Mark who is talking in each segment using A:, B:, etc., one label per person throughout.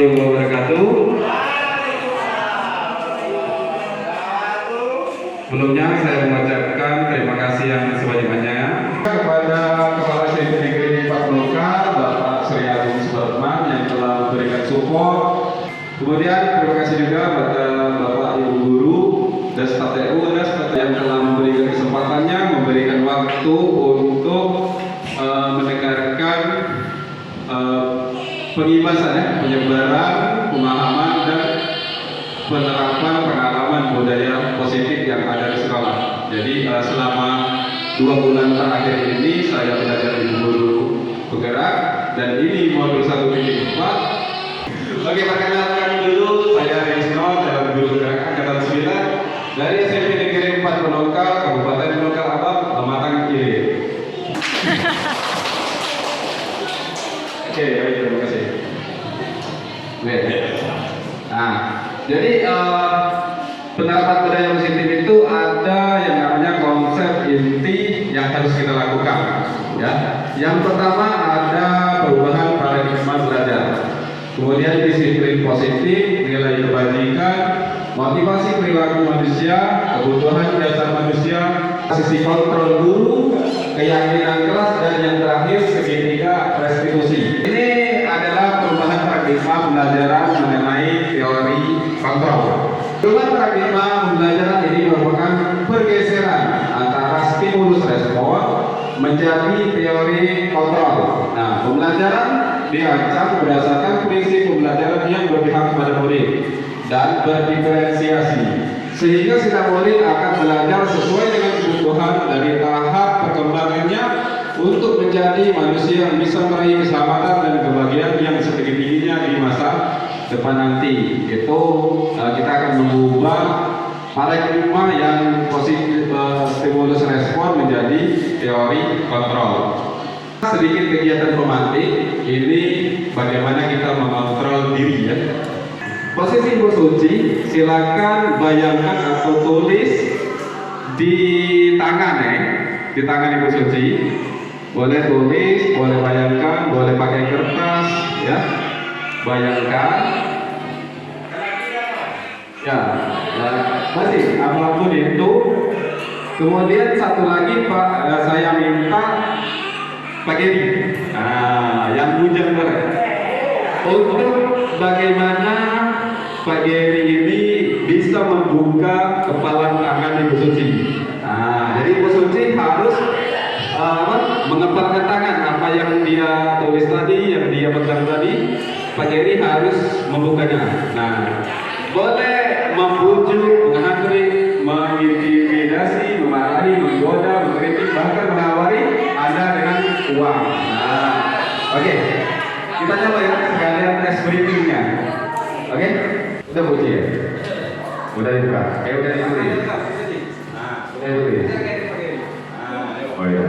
A: warahmatullahi wabarakatuh. Sebelumnya saya mengucapkan terima kasih yang sebanyak-banyaknya kepada Kepala SIP Negeri Patloka, Bapak Sri Agung Suparman yang telah memberikan support. Kemudian terima kasih juga kepada Bapak Ibu Guru dan staf TU yang telah memberikan kesempatannya, memberikan waktu untuk mendengarkan pengibasan, penyebaran, pemahaman dan penerapan pengalaman budaya positif yang ada di sekolah. Jadi selama 2 bulan terakhir ini saya belajar di guru bergerak dan ini modul 1.4. Oke, perkenalkan dulu saya Rizno, dalam guru bergerak angkatan 9 dari SMP Negeri 4 Penokal, Kabupaten Penokal Abang, Pematang Kiri. Oke, baik, terima kasih. Nah, jadi penerapan budaya positif itu ada yang namanya konsep inti yang harus kita lakukan. Ya, yang pertama ada perubahan paradigma belajar, kemudian disiplin positif, nilai kebajikan, motivasi perilaku manusia, kebutuhan dasar manusia, sisi kontrol guru, keyakinan kelas, dan yang terakhir segitiga restitusi. Ini adalah perubahan paradigma pembelajaran mengenai teori kontrol. Perubahan paradigma pembelajaran ini merupakan pergeseran antara stimulus respon menjadi teori kontrol. Nah, pembelajaran dirancang berdasarkan prinsip pembelajaran yang berpihak kepada murid dan berdiferensiasi, sehingga setiap murid akan belajar sesuai dengan kebutuhan dari tahap perkembangannya untuk menjadi manusia yang bisa meraih keselamatan dan kebahagiaan yang setinggi-tingginya di masa depan nanti. Itu kita akan mengubah paradigma yang positif stimulus respon menjadi teori kontrol. Sedikit kegiatan pemantik ini bagaimana kita mengontrol diri ya. Posisi Ibu Suci, silakan bayangkan atau tulis di tangan di tangan Ibu Suci. Boleh tulis, boleh bayangkan, boleh pakai kertas ya. Bayangkan. Ya, masih apapun itu. Kemudian satu lagi Pak, saya minta Pak Geri. Nah, yang bujang boleh. Untuk bagaimana Pak Geri ini bisa membuka kepala tangan Ibu Suci. Nah, jadi Ibu Suci harus mengepalkan tangan apa yang dia tulis tadi, yang dia pegang tadi. Pak Geri harus membukanya. Nah, boleh membujuk, menghampiri, mengintimidasi, memarahi, menggoda, mengkritik, bahkan menawari Anda dengan uang. Nah, oke. Kita coba ya sekalian tes briefingnya. Oke? Udah Buci ya? Udah dibuka? Udah ditulis? Udah ditulis? Oh iya.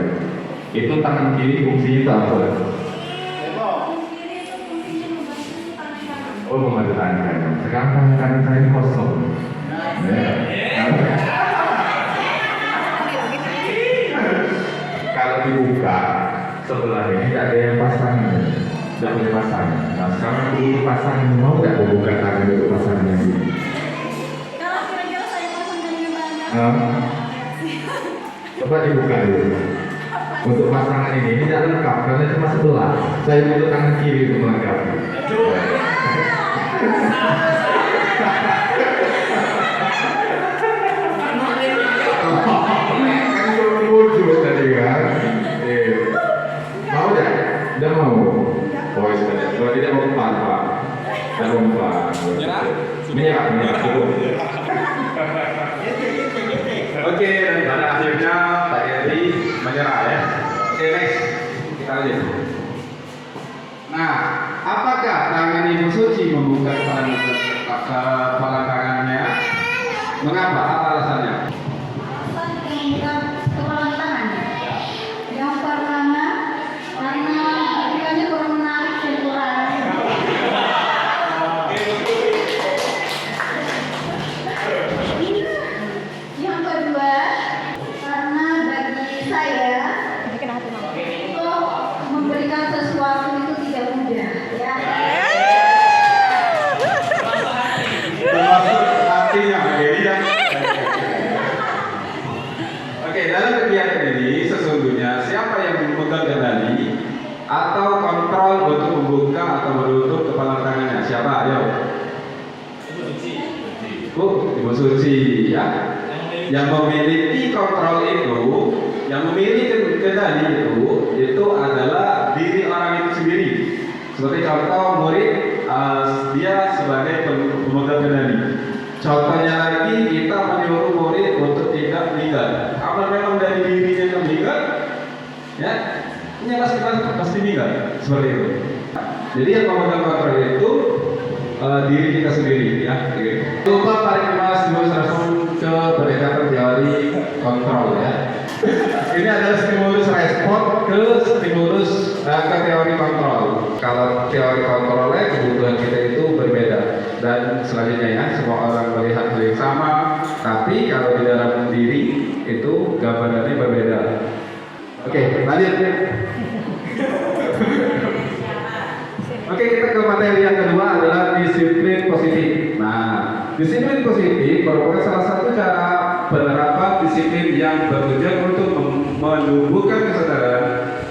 A: Itu tangan kiri fungsinya apa? Oh, memadu tangan. Sekarang tangan kanan saya kosong. Kalau dibuka sebelah ini ada yang pasangan. Tidak punya pasangan. Nah, sekarang ini pasangan mau tidak membuka tangan untuk pasangannya ini?
B: Kalau kira-kira saya pasangkan dengan tangan.
A: Coba dibuka dulu. Untuk pasangan ini tidak lengkap karena cuma sebelah. Saya butuh tangan kiri untuk melengkapi. Kan belum wujud tadi kan? Mau tidak? Tidak mau. Oh, sudah. Kalau tidak mau umpan, Pak. Tidak mau umpan. Menyerah. Oke, dan pada akhirnya Pak Geri menyerah ya. Oke, next. Kita lihat. Nah, apakah tangan Ibu Suci membuka kepala tangannya? Mengapa? Apa alasannya?
B: Membuka kepala tangan. Yang pertama, karena bukanya kurang menarik dan kurang. Yang kedua, karena bagi saya itu memberikan sesuatu itu tidak mudah ya.
A: siapa? Ayo. Ibu Suci ya. Yang memiliki kontrol itu, yang memiliki kendali itu adalah diri orang itu sendiri. Seperti contoh murid, dia sebagai pemegang kendali. Contohnya lagi, kita menyuruh murid untuk tidak meninggal. Apa memang dari dirinya yang meninggal? Ya, ini pasti meninggal. Seperti itu. Jadi yang memegang kontrol itu diri kita sendiri, ya. Coba tarik mas dulu langsung ke pendekatan teori kontrol, ya. Ini adalah stimulus respon ke stimulus ke teori kontrol. Kalau teori kontrolnya kebutuhan kita itu berbeda dan selanjutnya ya semua orang melihat hal yang sama, tapi kalau di dalam diri itu gambarannya berbeda. Oke, lanjut. Oke, kita ke materi yang kedua adalah disiplin positif. Nah, disiplin positif merupakan salah satu cara penerapan disiplin yang bertujuan untuk menumbuhkan kesadaran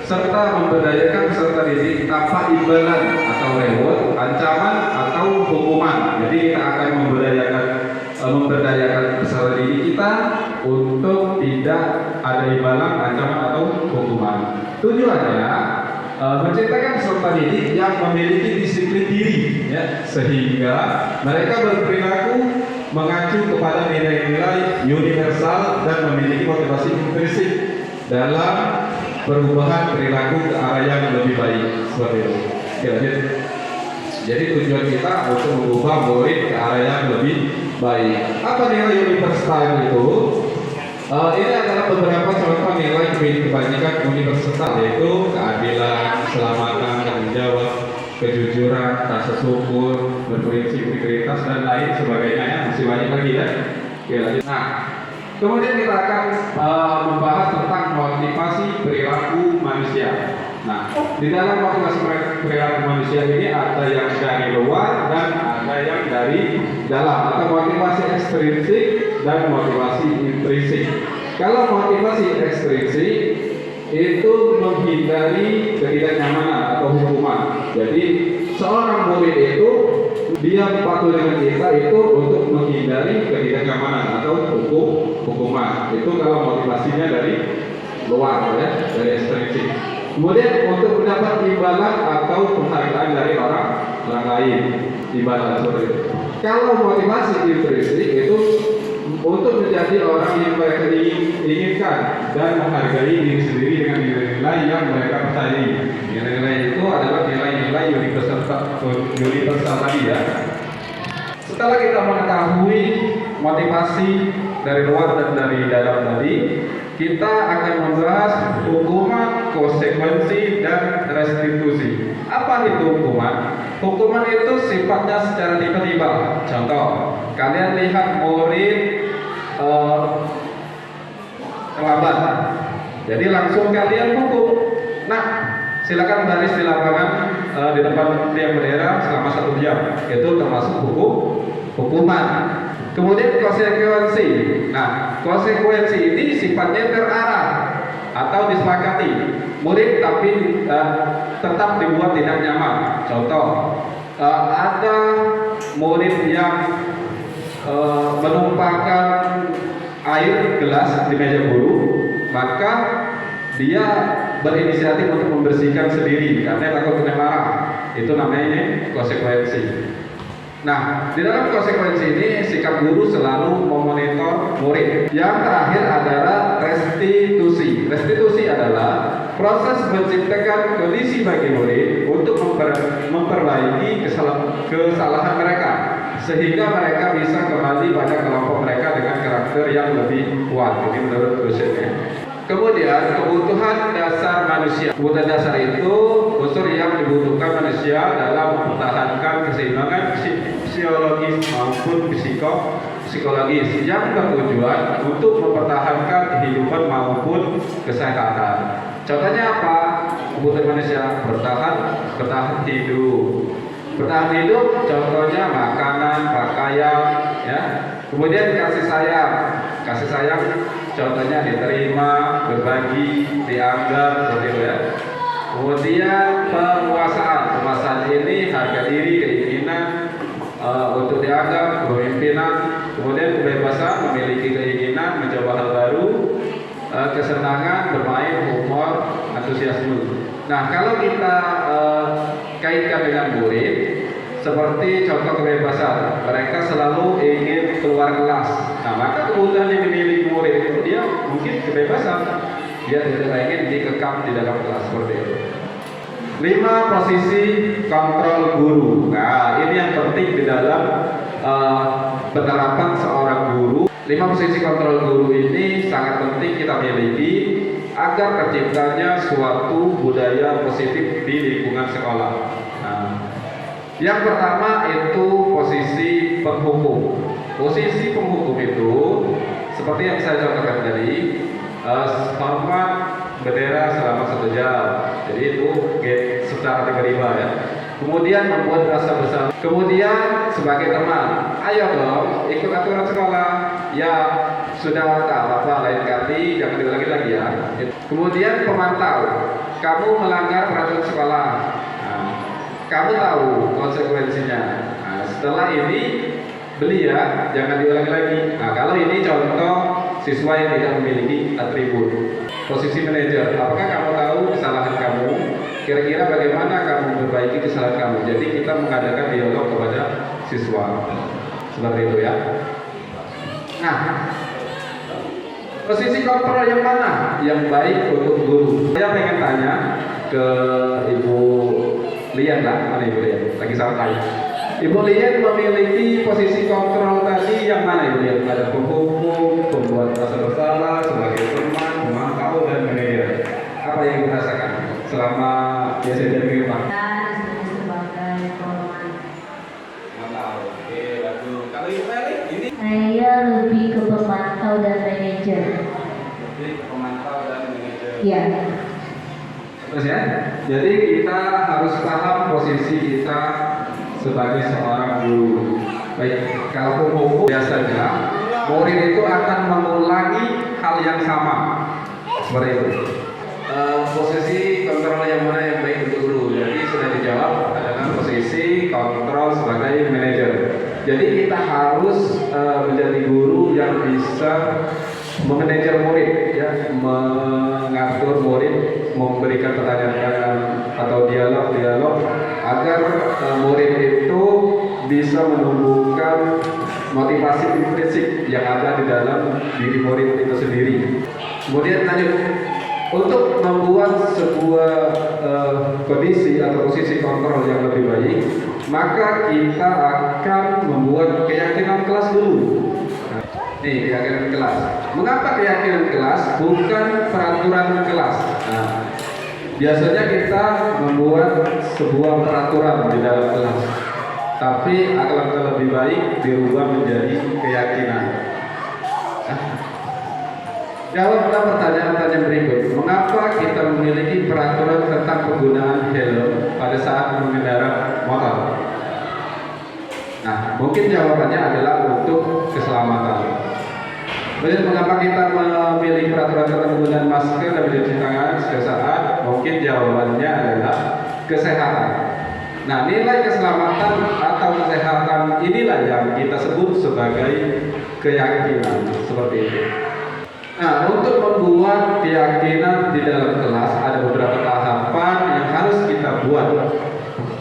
A: serta memberdayakan peserta didik tanpa imbalan atau reward, ancaman atau hukuman. Jadi kita akan memberdayakan peserta didik kita untuk tidak ada imbalan, ancaman atau hukuman. Tujuannya menciptakan peserta didik yang memiliki disiplin diri, ya, sehingga mereka berperilaku mengacu kepada nilai-nilai universal dan memiliki motivasi intrinsik dalam perubahan perilaku ke arah yang lebih baik. Seperti itu. Oke, lanjut. Jadi tujuan kita untuk mengubah murid ke arah yang lebih baik. Apa nilai universal itu? Ini adalah beberapa contoh nilai kebajikan universal, yaitu keadilan, keselamatan, tanggung jawab, kejujuran, rasa syukur, berprinsip, integritas dan lain sebagainya, ya. Masih banyak lagi, ya. Oke, lanjut. Nah, kemudian kita akan membahas tentang motivasi perilaku manusia. Nah, di dalam motivasi perilaku manusia ini ada yang dari luar dan ada yang dari dalam, atau motivasi ekstrinsik dan motivasi intrinsik. Kalau motivasi ekstrinsik itu menghindari ketidaknyamanan atau hukuman. Jadi seorang murid itu dia patuh dengan kita itu untuk menghindari ketidaknyamanan atau hukuman. Itu kalau motivasinya dari luar, ya, dari ekstrinsik. Kemudian untuk mendapat imbalan atau penghargaan dari orang lain, imbalan seperti itu. Kalau motivasi intrinsik itu untuk menjadi orang yang mereka inginkan dan menghargai diri sendiri dengan nilai-nilai yang mereka percayai. Nilai-nilai itu adalah nilai-nilai universal tadi, ya. Setelah kita mengetahui motivasi dari luar dan dari dalam tadi, kita akan membahas hukuman, konsekuensi, dan restitusi. Apa itu hukuman? Hukuman itu sifatnya secara tiba-tiba. Contoh, kalian lihat murid terlambat, jadi langsung kalian hukum. Nah, silakan baris di lapangan di depan tiang bendera selama 1 jam. Itu termasuk hukuman. Kemudian konsekuensi. Nah, konsekuensi ini sifatnya terarah atau disepakati. Murid tapi tetap dibuat tidak nyaman. Contoh, ada murid yang menumpahkan air gelas di meja guru, maka dia berinisiatif untuk membersihkan sendiri karena takut kena marah. Itu namanya konsekuensi. Nah, di dalam konsekuensi ini sikap guru selalu memonitor murid. Yang terakhir adalah restitusi. Restitusi adalah proses menciptakan kondisi bagi murid untuk memperbaiki kesalahan mereka, sehingga mereka bisa kembali pada kelompok mereka dengan karakter yang lebih kuat. Ini menurut dosennya. Kemudian kebutuhan dasar manusia. Kebutuhan dasar itu unsur yang dibutuhkan manusia dalam mempertahankan keseimbangan fisiologis maupun psikologis yang bertujuan untuk mempertahankan kehidupan maupun kesehatan. Contohnya apa? Kebutuhan manusia bertahan hidup. Bertahan hidup contohnya makanan, pakaian, ya. Kemudian kasih sayang. Kasih sayang contohnya diterima, berbagi, dianggap, seperti itu, ya. Kemudian penguasaan. Penguasaan ini harga diri, keinginan, untuk dianggap kepemimpinan, kemudian kebebasan memiliki keinginan mencoba hal baru, kesenangan bermain, humor, antusiasme. Nah, kalau kita kaitkan dengan murid, seperti contoh kebebasan, mereka selalu ingin keluar kelas. Nah, maka kebutuhan yang dimiliki murid itu dia mungkin kebebasan, dia tidak ingin dikekang di dalam kelas seperti itu. 5. Posisi kontrol guru. Nah, ini yang penting di dalam penerapan seorang guru. 5 posisi kontrol guru ini sangat penting kita miliki agar terciptanya suatu budaya positif di lingkungan sekolah. Nah, yang pertama itu posisi penghukum. Posisi penghukum itu seperti yang saya contohkan tadi, hormat bendera selama 1 jam. Jadi itu secara tiba-tiba ya. Kemudian membuat rasa bersalah. Kemudian sebagai teman, ayo dong ikut aturan sekolah. Ya sudah tak apa-apa, lain kali jangan diulangi lagi ya. Kemudian pemantau, kamu melanggar peraturan sekolah. Nah, kamu tahu konsekuensinya. Nah, setelah ini beli ya, jangan diulangi lagi. Nah, kalau ini contoh siswa yang tidak memiliki atribut. Posisi manajer, apakah kamu tahu kesalahan kamu? Kira-kira bagaimana kamu memperbaiki kesalahan kamu? Jadi kita mengadakan dialog kepada siswa. Seperti itu ya. Nah, posisi kontrol yang mana yang baik untuk guru? Saya pengen tanya ke Ibu Lian lah, mana Ibu Lian? Lagi santai. Ibu Lian memiliki posisi kontrol tadi yang mana Ibu Lian? Ada penghukum, pembuat rasa bersalah, sebagai teman, pemantau dan manajer. Apa yang Ibu rasakan selama biasa jadi Pak?
B: Sebagai korban.
A: Pemantau. Oke, bagus. Kalau Ibu Meli ini?
B: Saya lebih ke pemantau dan manajer.
A: Lebih ke pemantau dan manajer.
B: Iya.
A: Terus ya, jadi kita harus paham posisi kita sebagai seorang guru. Baik, kalau hukum biasanya murid itu akan mengulangi hal yang sama seperti itu. Posisi kontrol yang mana yang baik untuk guru? Jadi sudah dijawab adalah posisi kontrol sebagai manajer. Jadi kita harus menjadi guru yang bisa memanajer murid, ya, mengatur murid, memberikan pertanyaan atau dialog agar murid itu bisa menumbuhkan motivasi intrinsik yang ada di dalam diri murid itu sendiri. Kemudian lanjut, untuk membuat sebuah kondisi atau posisi kontrol yang lebih baik, maka kita akan membuat keyakinan kelas dulu. Nih, keyakinan kelas. Mengapa keyakinan kelas? Bukan peraturan kelas. Nah, biasanya kita membuat sebuah peraturan di dalam kelas, tapi akan lebih baik dirubah menjadi keyakinan. Jawablah pertanyaan-pertanyaan berikut. Mengapa kita memiliki peraturan tentang penggunaan helm pada saat mengendarai motor? Nah, mungkin jawabannya adalah untuk keselamatan. Kemudian mengapa kita memilih peraturan tentang penggunaan masker dan mencuci tangan setiap saat? Mungkin jawabannya adalah kesehatan. Nah, nilai keselamatan atau kesehatan inilah yang kita sebut sebagai keyakinan, seperti itu. Nah, untuk membuat keyakinan di dalam kelas ada beberapa tahapan yang harus kita buat.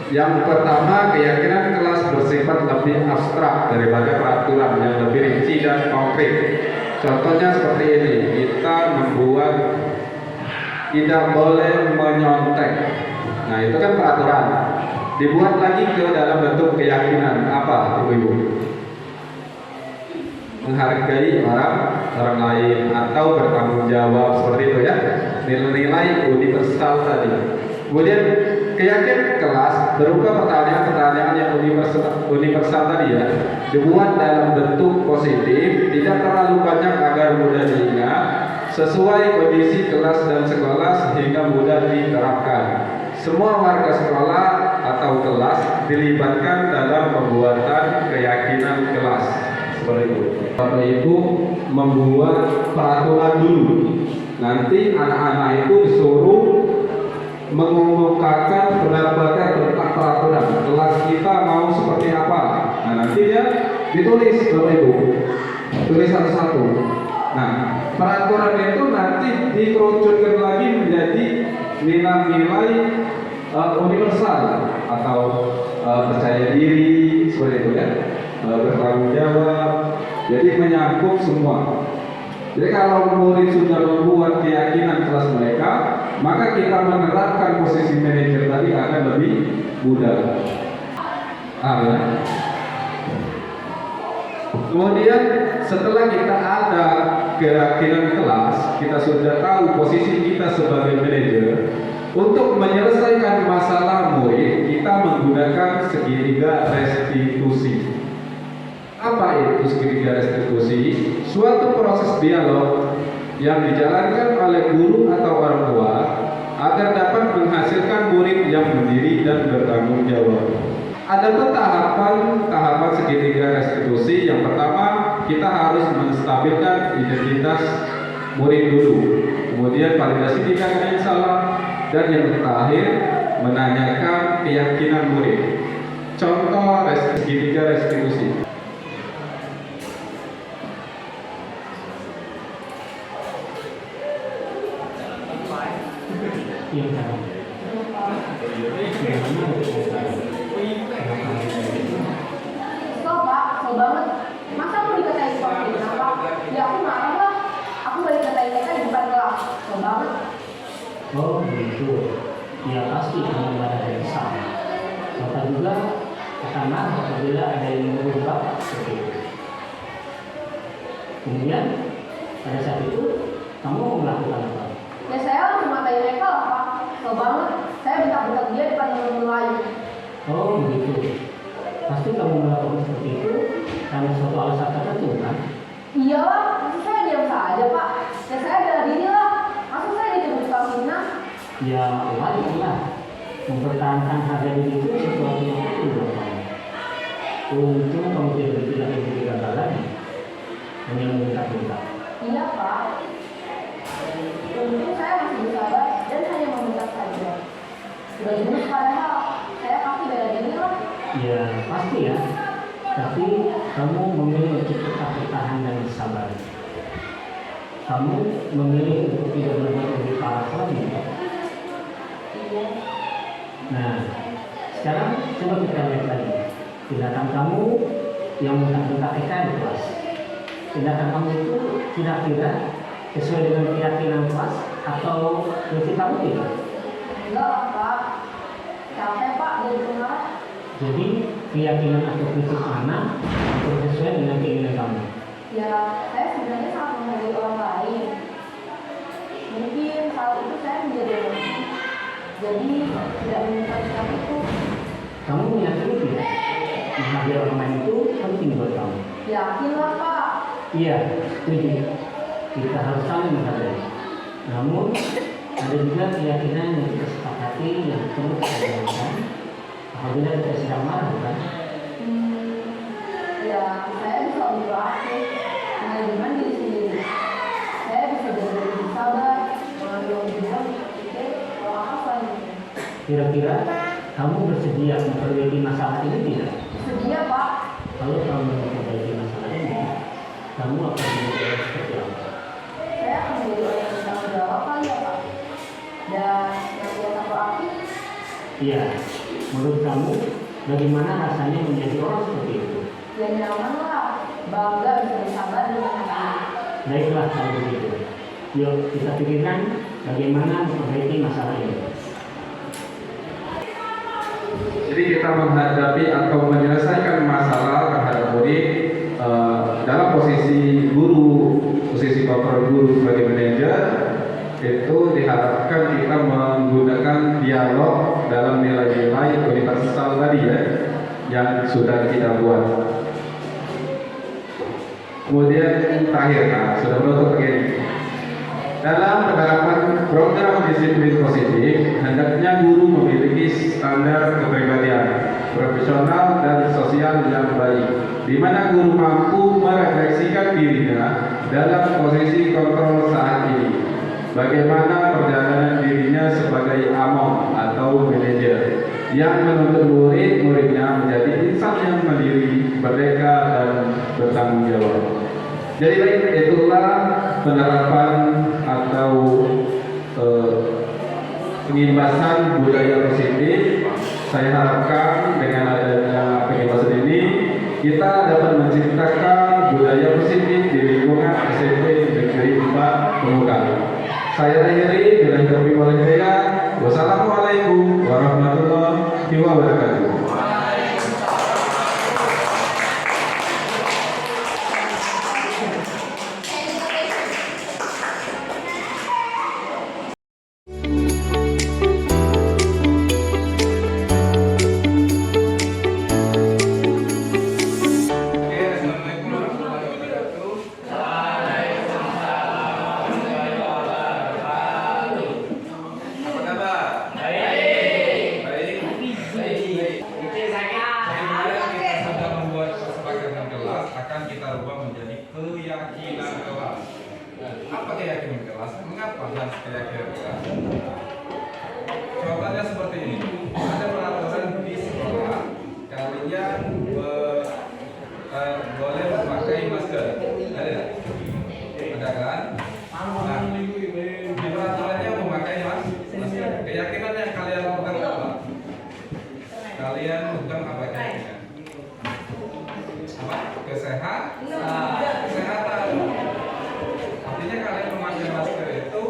A: Yang pertama, keyakinan kelas bersifat lebih abstrak daripada peraturan yang lebih rinci dan konkret. Contohnya seperti ini, kita membuat tidak boleh menyontek. Nah, itu kan peraturan. Dibuat lagi ke dalam bentuk keyakinan apa, ibu-ibu? Menghargai orang lain atau bertanggung jawab, seperti itu ya. Nilai-nilai universal tadi. Kemudian keyakinan kelas berupa pertanyaan-pertanyaan yang universal tadi ya, dibuat dalam bentuk positif, tidak terlalu banyak agar mudah diingat, sesuai kondisi kelas dan sekolah sehingga mudah diterapkan. Semua warga sekolah atau kelas dilibatkan dalam pembuatan keyakinan kelas. Seperti itu. Bapak Ibu membuat peraturan dulu. Nanti anak-anak itu disuruh mengumumkan pendapatnya tentang peraturan kelas kita mau seperti apa. Nah, nanti dia ditulis Bapak Ibu, tulis satu-satu. Nah, peraturan itu nanti dikerucutkan lagi menjadi nilai-nilai universal atau percaya diri seperti itu ya, bertanggung jawab. Jadi menyangkut semua. Jadi kalau murid sudah membuat keyakinan kelas mereka, maka kita menerapkan posisi manajer tadi akan lebih mudah. Ya. Kemudian setelah kita ada keyakinan kelas, kita sudah tahu posisi kita sebagai manajer. Untuk menyelesaikan masalah murid, kita menggunakan segitiga restitusi. Apa itu segitiga restitusi? Suatu proses dialog yang dijalankan oleh guru atau orang tua agar dapat menghasilkan murid yang mandiri dan bertanggung jawab. Ada pun tahapan segitiga restitusi. Yang pertama, kita harus menstabilkan identitas murid dulu. Kemudian validasi jika ada yang salah, dan yang terakhir menanyakan keyakinan murid. Contoh segitiga restitusi.
B: So banget. Masa aku dikatain seperti ini? Apa? Ya aku marah lah. Aku balik katain mereka di depan kelas. So banget.
C: Oh begitu. Ya pasti kamu ada yang salah. Bapak juga akan marah apabila ada yang berubah seperti itu. Kemudian pada saat itu kamu melakukan apa?
B: Ya saya langsung matain mereka lah Pak. So banget. Saya bentak-bentak dia depan teman-teman lain.
C: Oh begitu. Pasti kamu melakukan seperti itu karena suatu alasan tertentu kan?
B: Iya lah. Maksud saya diam saja Pak. Ya saya bela diri lah. Maksud saya dituduh Kamina.
C: Ya wajar lah. Mempertahankan harga diri itu sesuatu yang perlu dilakukan. Untung kamu tidak begitu gagal lagi. Hanya meminta-minta.
B: Iya Pak. Untung saya masih bersabar dan hanya meminta saja. Sudah jelas padahal saya pasti bela diri lah.
C: Ya pasti ya. Tapi kamu memilih untuk tetap bertahan dan bersabar. Kamu memilih untuk tidak berbuat lebih parah lagi.
B: Iya.
C: Nah, sekarang coba kita lihat lagi. Tindakan kamu yang mentak-mentak TK di kelas. Tindakan kamu itu kira-kira sesuai dengan keyakinan kelas atau prinsip kamu tidak?
B: Enggak lah Pak. Capek Pak jadi pengarah.
C: Jadi keyakinan atau prinsip mana yang sesuai dengan keinginan kamu?
B: Ya saya sebenarnya sangat menghargai orang lain. Mungkin saat itu saya menjadi emosi. Jadi tidak meminta sikap itu.
C: Kamu meyakini tidak? Menghargai orang lain itu penting buat kamu.
B: Yakin lah Pak.
C: Iya, setuju. Kita harus saling menghargai. Namun ada juga keyakinan yang kita sepakati yang perlu kita jalankan apabila kita sedang marah, bukan?
B: Ya saya bisa lebih aktif manajemen diri sendiri. Saya bisa jadi lebih sabar, mengambil tujuan, kalau apa selanjutnya.
C: Kira-kira kamu bersedia memperbaiki masalah ini tidak?
B: Sedia Pak.
C: Kalau kamu memperbaiki masalah ini, kamu akan menjadi seperti apa?
B: Saya akan menjadi orang yang bertanggung jawab kali ya Pak. Dan yang biasa proaktif.
C: Iya, menurut kamu bagaimana rasanya menjadi orang seperti itu?
B: Ya nyaman lah, bangga bisa bersabar dengan hati.
C: Baiklah kalau begitu. Yuk kita pikirkan bagaimana memperbaiki masalah ini.
A: Jadi kita menghadapi atau menyelesaikan masalah terhadap murid dalam posisi guru, posisi kontrol guru sebagai manajer, itu diharapkan kita menggunakan dialog dalam nilai-nilai universal tadi ya, yang sudah kita buat. Kemudian terakhir, sudah menutup begini. Dalam penerapan program disiplin positif, hendaknya guru memiliki standar kepribadian, profesional dan sosial yang baik, di mana guru mampu merefleksikan dirinya dalam posisi kontrol saat ini. Bagaimana perjalanan dirinya sebagai among atau manajer yang menuntut murid-muridnya menjadi insan yang mandiri merdeka dan bertanggung jawab. Jadi itulah penerapan atau pengimbasan budaya positif. Saya harapkan dengan adanya pengimbasan ini kita dapat menciptakan budaya positif di lingkungan SMP Negeri 4 Pemukan. Saya akhiri dengan taufiq wal hidayah. Wassalamualaikum warahmatullahi wabarakatuh. Akan kita rubah menjadi keyakinan kelas. Apa keyakinan kelas? Mengapa harus keyakinan kelas? Contohnya seperti ini. Ada peraturan di sekolah, kalian boleh memakai masker. Ada nggak? Ada kan? Nah, di peraturannya memakai masker. Keyakinan yang kalian pegang apa? Kalian pegang apa keyakinan? Apa? Kesehatan. Artinya kalian memakai masker itu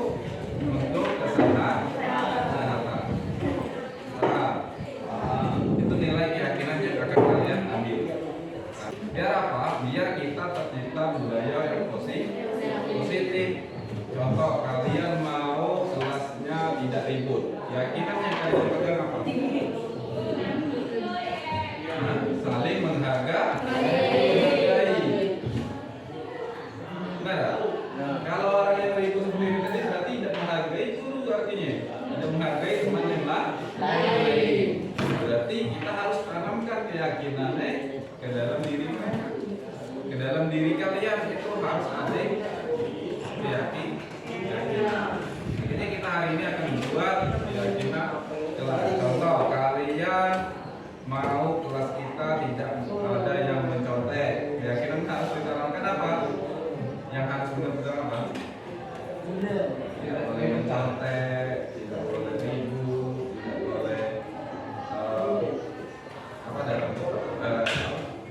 A: untuk kesehatan. Itu nilai keyakinan yang akan kalian ambil. Biar apa? Biar kita tercipta budaya yang positif. Contoh, kalian mau kelasnya tidak ribut. Keyakinan yang kalian pegang apa? Saling menghargai. Benar? Kalau orang yang ribut sendiri tadi berarti tidak menghargai guru, artinya tidak menghargai teman yang lain. Berarti kita harus tanamkan keyakinannya ke dalam diri mereka. Ke dalam diri kalian itu harus ada keyakinan. Jadi kita hari ini akan membuat keyakinan kelas. Contoh, kalian mau kelas kita tidak ada yang mencontek. Keyakinan harus ditanamkan apa? Yang harus benar-benar apa? Tidak boleh mencontek, tidak boleh ribut, tidak boleh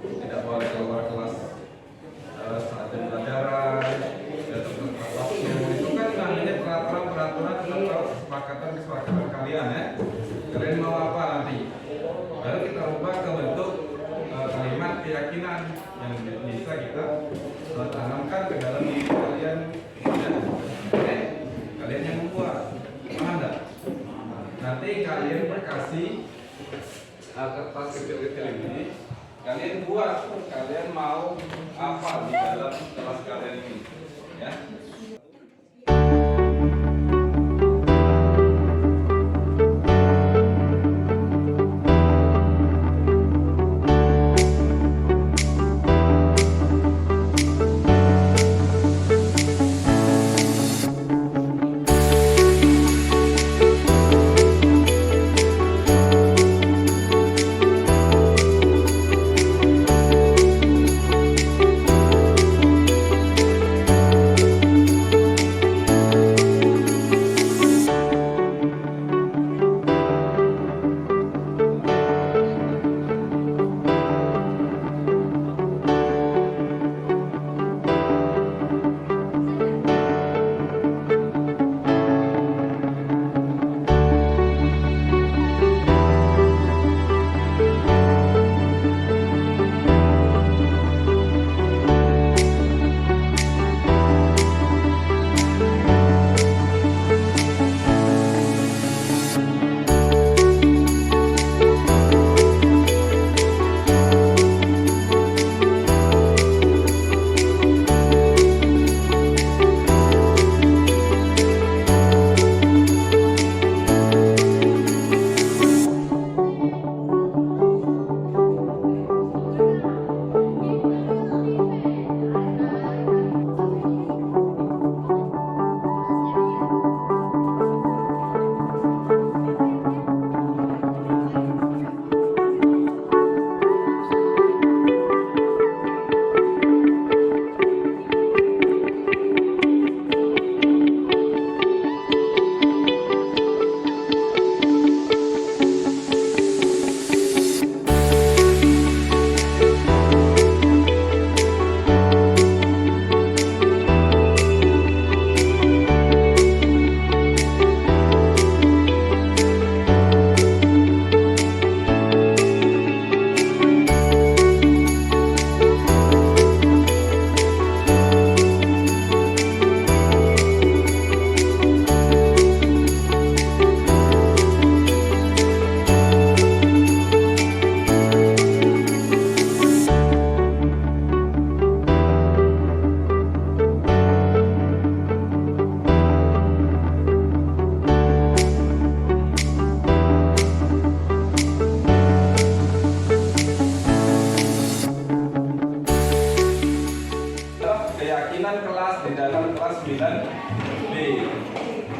A: tidak boleh keluar kelas saat pelajaran, tidak tepat waktu. Itu kan namanya peraturan atau kesepakatan kalian ya. Kalian mau apa nanti? Baru kita ubah ke bentuk kalimat keyakinan yang bisa kita tanamkan ke dalam diri kalian. Kalian yang membuat, paham enggak? Nanti kalian kasih kertas kecil-kecil ini, kalian buat, kalian mau apa di dalam kelas kalian ini, ya? Keyakinan kelas di dalam kelas 9B.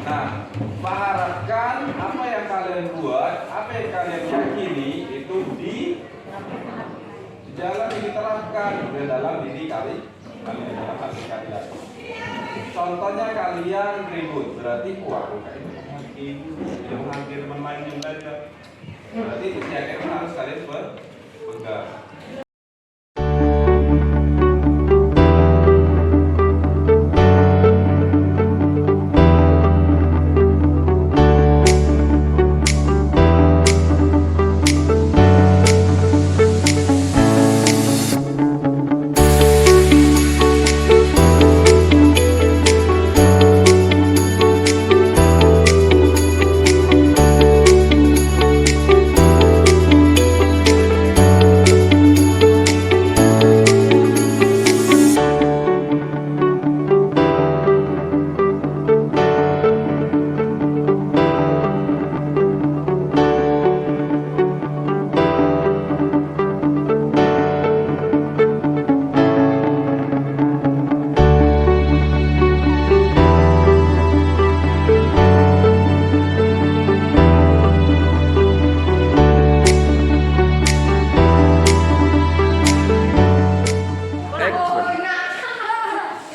A: Nah, mengharapkan apa yang kalian buat, apa yang kalian yakini itu dijalani, diterapkan ke dalam diri kalian, dalam hati kalian. Contohnya kalian ribut, berarti kuat. Yang hampir bermain juga ya. Berarti itu keyakinan harus kalian pegang.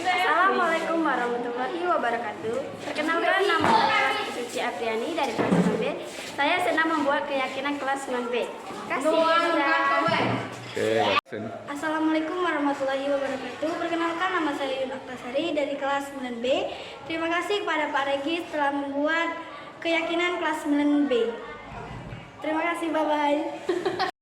D: Assalamualaikum warahmatullahi wabarakatuh. Perkenalkan, nama saya Suci Apriani dari kelas 9B. Saya senang membuat keyakinan kelas 9B. Kasih ya. Assalamualaikum warahmatullahi wabarakatuh. Perkenalkan, nama saya Yun Aktasari dari kelas 9B. Terima kasih kepada Pak Regis telah membuat keyakinan kelas 9B. Terima kasih, bye-bye.